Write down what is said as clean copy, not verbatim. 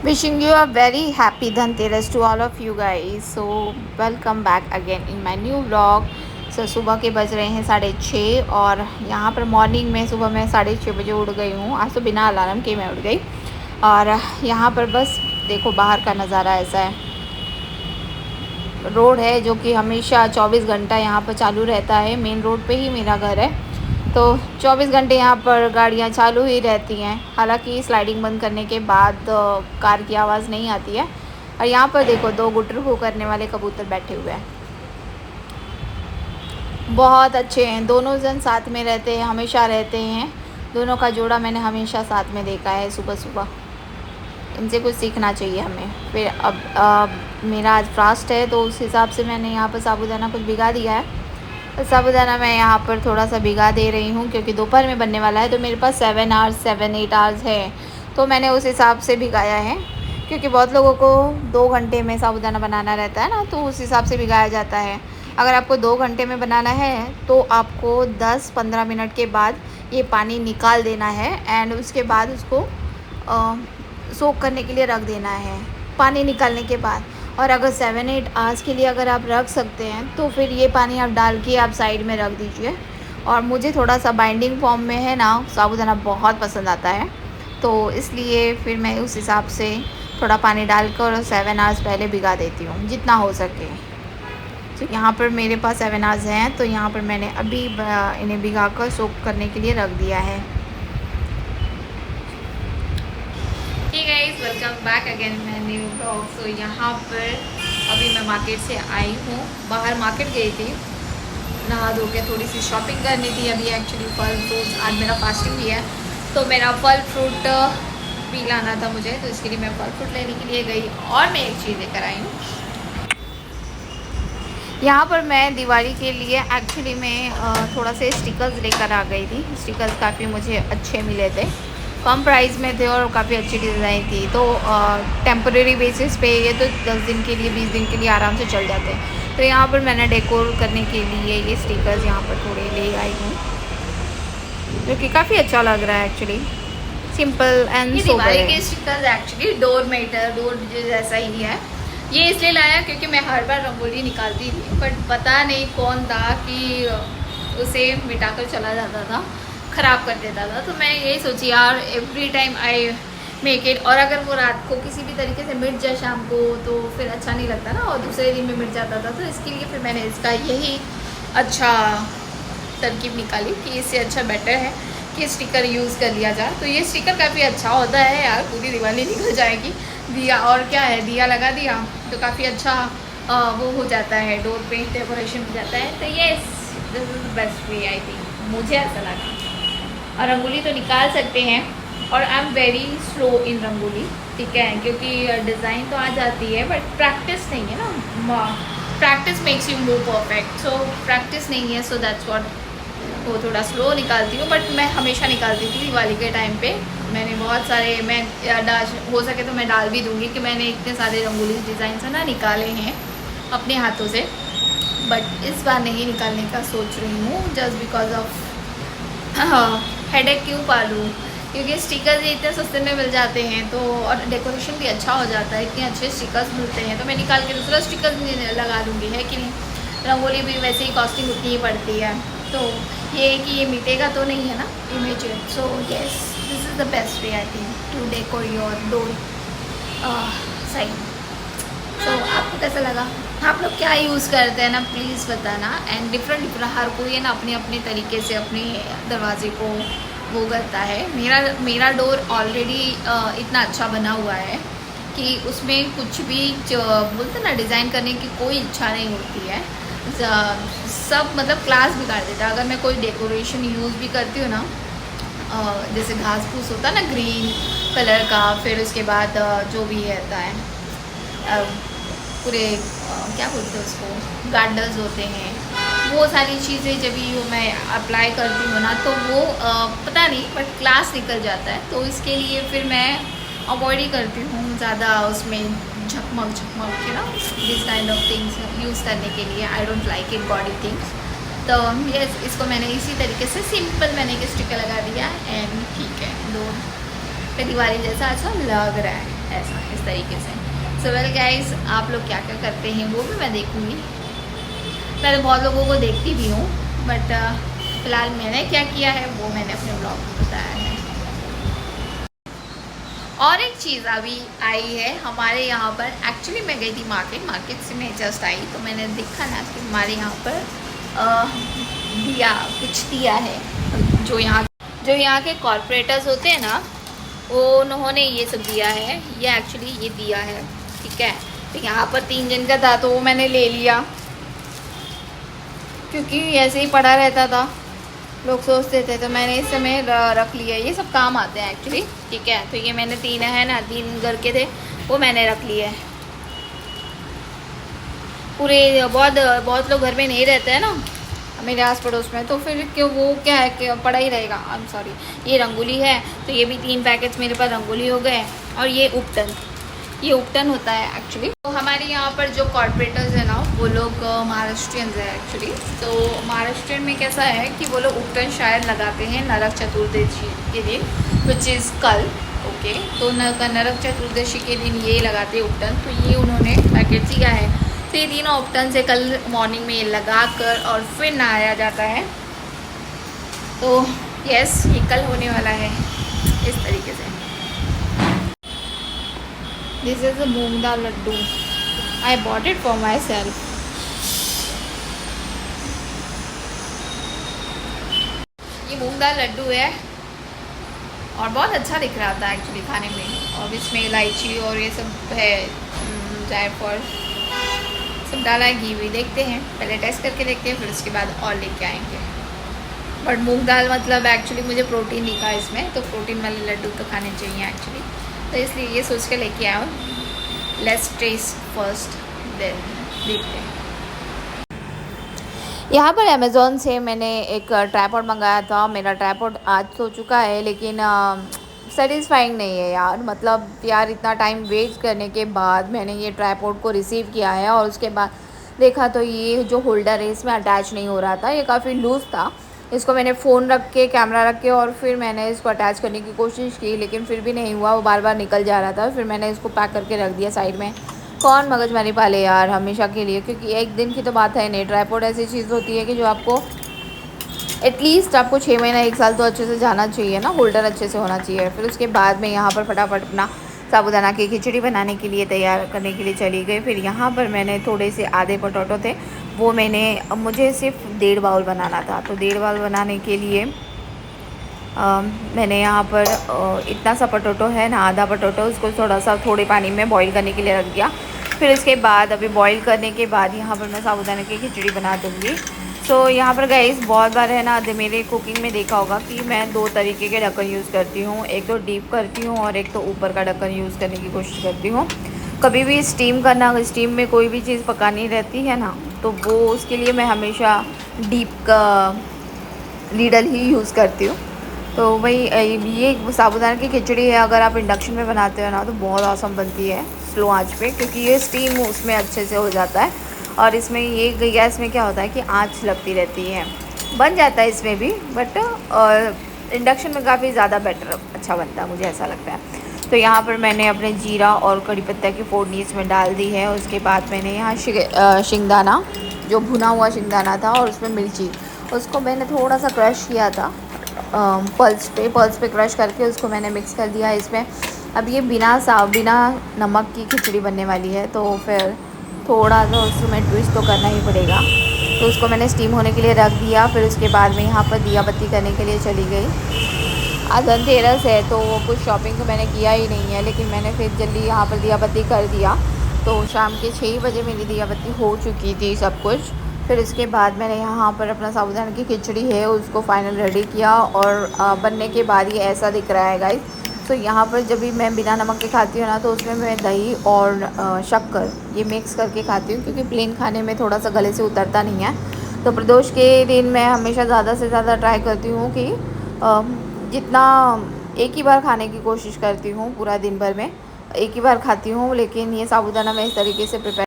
Wishing you a very happy Dhanteras to all of you guys. So welcome back again in my new vlog. So सुबह के बज रहे हैं 6:30 और यहाँ पर मॉर्निंग में सुबह मैं 6:30 बजे उठ गई हूँ। आज तो बिना अलार्म के मैं उठ गई और यहाँ पर बस देखो बाहर का नज़ारा ऐसा है। रोड है जो कि हमेशा 24 घंटा यहाँ पर चालू रहता है। मेन रोड पे ही मेरा घर है तो 24 घंटे यहाँ पर गाड़ियाँ चालू ही रहती हैं। हालांकि स्लाइडिंग बंद करने के बाद कार की आवाज़ नहीं आती है। और यहाँ पर देखो 2 गुटरू करने वाले कबूतर बैठे हुए हैं, बहुत अच्छे हैं। दोनों जन साथ में रहते हैं, हमेशा रहते हैं। दोनों का जोड़ा मैंने हमेशा साथ में देखा है सुबह सुबह। इनसे कुछ सीखना चाहिए हमें। फिर अब मेरा आज फास्ट है तो उस हिसाब से मैंने यहाँ पर साबूदाना कुछ भिगा दिया है। साबूदाना मैं यहाँ पर थोड़ा सा भिगा दे रही हूँ क्योंकि दोपहर में बनने वाला है। तो मेरे पास 7-8 आवर्स है तो मैंने उस हिसाब से भिगाया है, क्योंकि बहुत लोगों को 2 घंटे में साबूदाना बनाना रहता है ना, तो उस हिसाब से भिगाया जाता है। अगर आपको 2 घंटे में बनाना है तो आपको 10-15 मिनट के बाद ये पानी निकाल देना है एंड उसके बाद उसको सोक करने के लिए रख देना है पानी निकालने के बाद। और अगर 7-8 आवर्स के लिए अगर आप रख सकते हैं तो फिर ये पानी आप डाल के आप साइड में रख दीजिए। और मुझे थोड़ा सा बाइंडिंग फॉर्म में है ना साबूदाना बहुत पसंद आता है, तो इसलिए फिर मैं उस हिसाब से थोड़ा पानी डालकर और 7 आवर्स पहले भिगा देती हूँ जितना हो सके। तो यहाँ पर मेरे पास 7 आवर्स हैं तो यहाँ पर मैंने अभी इन्हें भिगा कर सोक करने के लिए रख दिया है। Hey guys, welcome back again my new blog. So यहाँ पर अभी मैं मार्केट से आई हूँ। बाहर मार्केट गई थी, नहा धो के थोड़ी सी शॉपिंग करनी थी। अभी एक्चुअली फल फ्रूट, आज मेरा फास्टिंग भी है तो मेरा फल फ्रूट भी लाना था मुझे, तो इसके लिए मैं फल फ्रूट लेने के लिए गई। और मैं एक चीज़ लेकर आई हूँ यहाँ पर। मैं दिवाली के लिए एक्चुअली मैं थोड़ा से स्टिकर्स लेकर आ गई थी। स्टिकर्स काफ़ी मुझे अच्छे मिले थे, कम प्राइस में थे और काफ़ी अच्छी डिज़ाइन थी। तो टेम्परेरी बेसिस पे ये तो 10 दिन के लिए 20 दिन के लिए आराम से चल जाते हैं। तो यहाँ पर मैंने डेकोर करने के लिए ये स्टिकर्स यहाँ पर थोड़े ले आई हूँ, जो कि काफ़ी अच्छा लग रहा है एक्चुअली, सिंपल एंड सोबर है। दिवाली के स्टिकर्स एक्चुअली डोर जैसा ही है। ये इसलिए लाया क्योंकि मैं हर बार रंगोली निकालती थी, बट पता नहीं कौन था कि उसे मिटाकर चला जाता था, ख़राब कर देता था। तो मैं यही सोची यार every time I make it, और अगर वो रात को किसी भी तरीके से मिट जाए शाम को तो फिर अच्छा नहीं लगता ना, और दूसरे दिन में मिट जाता था। तो इसके लिए फिर मैंने इसका यही अच्छा तरकीब निकाली कि इससे अच्छा बेटर है कि स्टिकर यूज़ कर लिया जाए। तो ये स्टिकर काफ़ी अच्छा होता है यार, पूरी दिवाली निकल जाएगी। दिया और क्या है, दिया लगा दिया तो काफ़ी अच्छा वो हो जाता है, डोर पे डेकोरेशन हो जाता है। तो ये this is the best way I think, मुझे ऐसा लगा। और रंगोली तो निकाल सकते हैं, और आई एम वेरी स्लो इन रंगोली, ठीक है, क्योंकि डिज़ाइन तो आ जाती है बट प्रैक्टिस नहीं है ना। Practice makes you more perfect, so practice नहीं है, सो दैट्स व्हाट वो थोड़ा स्लो निकालती हूँ। बट मैं हमेशा निकालती थी दिवाली के टाइम पे। मैंने बहुत सारे, मैं हो सके तो मैं डाल भी दूँगी कि मैंने इतने सारे रंगोली डिज़ाइन से ना निकाले हैं अपने हाथों से, बट इस बार नहीं निकालने का सोच रही हूँ जस्ट बिकॉज ऑफ हेडेक। क्यों पालूँ, क्योंकि स्टिकर्स ये इतने सस्ते में मिल जाते हैं तो, और डेकोरेशन भी अच्छा हो जाता है, इतने अच्छे स्टिकर्स मिलते हैं। तो मैं निकाल के दूसरा स्टिकर लगा दूँगी, है कि नहीं। रंगोली भी वैसे ही कॉस्टिंग उतनी ही पड़ती है, तो ये है कि ये मिटेगा तो नहीं है ना image. So yes, this is the best way I think to decor your door side. So आपको कैसा लगा, आप लोग क्या यूज़ करते हैं ना, प्लीज़ बताना। एंड डिफरेंट हर कोई है ना अपने अपने तरीके से अपने दरवाजे को वो करता है। मेरा डोर ऑलरेडी इतना अच्छा बना हुआ है कि उसमें कुछ भी बोलते ना डिज़ाइन करने की कोई इच्छा नहीं होती है। सब मतलब क्लास बिगाड़ देता है। अगर मैं कोई डेकोरेशन यूज़ भी करती हूँ ना, जैसे घास फूस होता है ना ग्रीन कलर का, फिर उसके बाद जो भी रहता है पूरे क्या बोलते हैं उसको, गार्डन्स होते हैं, वो सारी चीज़ें जब भी मैं अप्लाई करती हूँ ना तो वो पता नहीं बट क्लास निकल जाता है। तो इसके लिए फिर मैं अवॉइड ही करती हूँ ज़्यादा उसमें झकमक के ना this kind of things use करने के लिए। I don't like it body things. तो यस, इसको मैंने इसी तरीके से सिंपल मैंने एक स्टिकर लगा दिया एंड ठीक है, दो पे दिवाली जैसा अच्छा लग रहा है। ऐसा इस तरीके से। सो वेल गाइस, आप लोग क्या क्या करते हैं वो भी मैं देखूँगी। मैं तो बहुत लोगों को देखती भी हूँ, बट फ़िलहाल मैंने क्या किया है वो मैंने अपने ब्लॉग में बताया है। और एक चीज़ अभी आई है हमारे यहाँ पर। एक्चुअली मैं गई थी मार्केट से मैं जस्ट आई, तो मैंने देखा ना कि हमारे यहाँ पर दिया कुछ दिया है। जो यहाँ के कॉरपोरेटर्स होते हैं ना, वो उन्होंने ये सब दिया है। ये एक्चुअली ये दिया है, ठीक है। तो यहाँ पर 3 जन का था तो वो मैंने ले लिया, क्योंकि ऐसे ही पड़ा रहता था, लोग सोचते थे, तो मैंने इस समय रख लिया। ये सब काम आते हैं एक्चुअली, ठीक है। तो ये मैंने 3 है ना, 3 घर के थे, वो मैंने रख लिए है। पूरे बहुत लोग घर में नहीं रहते हैं ना मेरे आस पड़ोस में, तो फिर क्यों वो क्या है कि पड़ा ही रहेगा। I am sorry. ये रंगोली है, तो ये भी 3 पैकेट्स मेरे पास रंगोली हो गए। और ये उपटन होता है एक्चुअली। तो हमारे यहाँ पर जो कॉर्पोरेटर्स है ना, वो लोग महाराष्ट्रियंस है एक्चुअली। तो महाराष्ट्र में कैसा है कि वो लोग उपटन शायद लगाते हैं नरक चतुर्दशी के दिन, विच इज़ कल। ओके, तो नरक चतुर्दशी के दिन ये लगाते हैं उपटन। तो ये उन्होंने पैकेट दिया है। तो ये तीनों उपटन से कल मॉर्निंग में लगा कर और फिर नहाया जाता है। तो यस, ये कल होने वाला है इस तरीके से। This is a moong dal laddu. I bought it for myself. ये मूंग दाल लड्डू है और बहुत अच्छा दिख रहा था एक्चुअली खाने में। और इसमें इलायची और ये सब है, जायफल सब डाला है, घी भी। देखते हैं, पहले टेस्ट करके देखते हैं, फिर उसके बाद और लेके आएंगे। बट मूंग दाल मतलब एक्चुअली मुझे प्रोटीन दिखा इसमें, तो प्रोटीन वाले लड्डू तो खाने चाहिए एक्चुअली। तो इसलिए ये सोच के लेके आया हूँ। लेट्स टेस्ट फर्स्ट, देन देखते हैं। यहाँ पर अमेज़ोन से मैंने एक ट्राइपॉड मंगाया था। मेरा ट्राइपॉड आज तो चुका है, लेकिन सेटिस्फाइंग नहीं है यार। मतलब यार, इतना टाइम वेस्ट करने के बाद मैंने ये ट्राइपॉड को रिसीव किया है, और उसके बाद देखा तो ये जो होल्डर है इसमें अटैच नहीं हो रहा था। ये काफ़ी लूज़ था। इसको मैंने फ़ोन रख के, कैमरा रख के, और फिर मैंने इसको अटैच करने की कोशिश की, लेकिन फिर भी नहीं हुआ। वो बार बार निकल जा रहा था। फिर मैंने इसको पैक करके रख दिया साइड में। कौन मगजमारी पाले यार हमेशा के लिए, क्योंकि एक दिन की तो बात है नहीं। ट्राइपॉड ऐसी चीज़ होती है कि जो आपको एटलीस्ट आपको 6 महीना 1 साल तो अच्छे से जाना चाहिए ना। होल्डर अच्छे से होना चाहिए। फिर उसके बाद में यहाँ पर फटाफट अपना साबूदाना की खिचड़ी बनाने के लिए तैयार करने के लिए चली गई। फिर यहाँ पर मैंने थोड़े से आधे पोटैटो थे, वो मुझे सिर्फ 1.5 बाउल बनाना था। तो 1.5 बाउल बनाने के लिए मैंने यहाँ पर इतना सा पोटैटो है ना, आधा पोटैटो, उसको थोड़े पानी में बॉईल करने के लिए रख दिया। फिर उसके बाद अभी बॉईल करने के बाद यहाँ पर मैं साबूदाना की खिचड़ी बना दूँगी। सो यहाँ पर गाइस बहुत बार है ना, मेरे कुकिंग में देखा होगा कि मैं 2 तरीके के ढक्कन यूज़ करती हूँ। एक तो डीप करती हूँ और एक तो ऊपर का ढक्कन यूज़ करने की कोशिश करती हूँ। कभी भी स्टीम में कोई भी चीज़ पकानी रहती है ना, तो वो उसके लिए मैं हमेशा डीप का लीडल ही यूज़ करती हूँ। तो वही ये साबूदाना की खिचड़ी है, अगर आप इंडक्शन में बनाते हो ना तो बहुत औसम बनती है स्लो आंच पे, क्योंकि ये स्टीम उसमें अच्छे से हो जाता है। और इसमें ये गैस में क्या होता है कि आंच लगती रहती है, बन जाता है इसमें भी, बट इंडक्शन में काफ़ी ज़्यादा बेटर अच्छा बनता है, मुझे ऐसा लगता है। तो यहाँ पर मैंने अपने जीरा और कड़ी पत्ता की फोड़नी इसमें डाल दी है। उसके बाद मैंने यहाँ शिंगदाना, जो भुना हुआ शिंगदाना था, और उसमें मिर्ची, उसको मैंने थोड़ा सा क्रश किया था पल्स पे क्रश करके उसको मैंने मिक्स कर दिया इसमें। अब ये बिना नमक की खिचड़ी बनने वाली है, तो फिर थोड़ा तो उसमें ट्विस्ट तो करना ही पड़ेगा। तो उसको मैंने स्टीम होने के लिए रख दिया। फिर उसके बाद में यहाँ पर दिया बत्ती करने के लिए चली गई। आज धनतेरस है, तो कुछ शॉपिंग तो मैंने किया ही नहीं है, लेकिन मैंने फिर जल्दी यहाँ पर दिया बत्ती कर दिया। तो शाम के 6 बजे मेरी दिया बत्ती हो चुकी थी सब कुछ। फिर इसके बाद मैंने यहाँ पर अपना साबूदाना की खिचड़ी है उसको फाइनल रेडी किया, और बनने के बाद ये ऐसा दिख रहा है गाइस। तो यहाँ पर जब भी मैं बिना नमक के खाती हूँ ना, तो उसमें मैं दही और शक्कर ये मिक्स करके खाती हूँ, क्योंकि प्लेन खाने में थोड़ा सा गले से उतरता नहीं है। तो प्रदोष के दिन मैं हमेशा ज़्यादा से ज़्यादा ट्राई करती हूँ कि जितना एक ही बार खाने की कोशिश करती हूँ, पूरा दिन भर में एक ही बार खाती हूँ। लेकिन ये साबूदाना मैं इस तरीके से प्रिपेयर